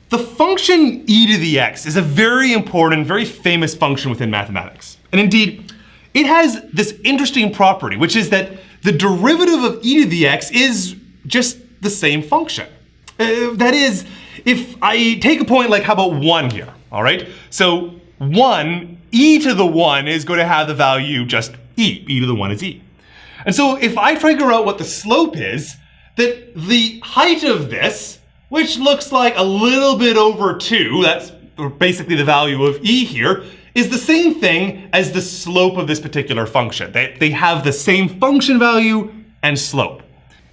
The function e to the x is a very important, very famous function within mathematics. And indeed, it has this interesting property, which is that the derivative of e to the x is just the same function. That is, if I take a point like, how about 1 here, all right? So 1, e to the 1 is going to have the value just e. E to the 1 is e. And so if I figure out what the slope is, that the height of this, which looks like a little bit over 2, that's basically the value of e here, is the same thing as the slope of this particular function. They have the same function value and slope.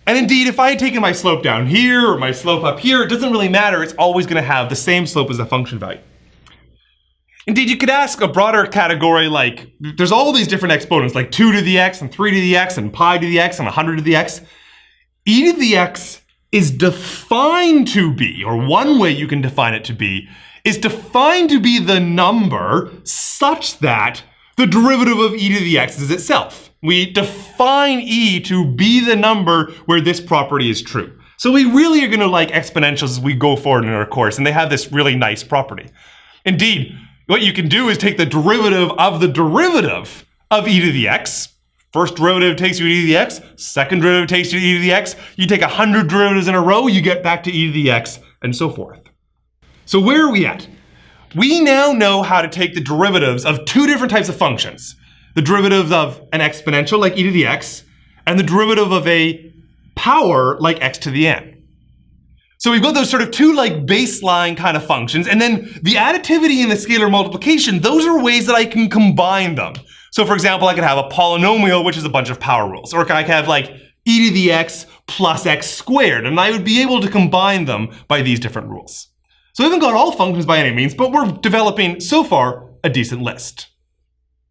And indeed, if I had taken my slope down here or my slope up here, it doesn't really matter. It's always going to have the same slope as the function value. Indeed, you could ask a broader category like, there's all these different exponents, like 2 to the x and 3 to the x and pi to the x and 100 to the x. E to the x is defined to be, or one way you can define it to be, is defined to be the number such that the derivative of e to the x is itself. We define e to be the number where this property is true. So we really are going to like exponentials as we go forward in our course, and they have this really nice property. Indeed, what you can do is take the derivative of e to the x. First derivative takes you e to the x, second derivative takes you e to the x. You take 100 derivatives in a row, you get back to e to the x, and so forth. So where are we at? We now know how to take the derivatives of two different types of functions. The derivative of an exponential like e to the x, and the derivative of a power like x to the n. So we've got those sort of two like baseline kind of functions, and then the additivity and the scalar multiplication, those are ways that I can combine them. So for example, I could have a polynomial, which is a bunch of power rules, or I could have like e to the x plus x squared, and I would be able to combine them by these different rules. So we haven't got all functions by any means, but we're developing, so far, a decent list.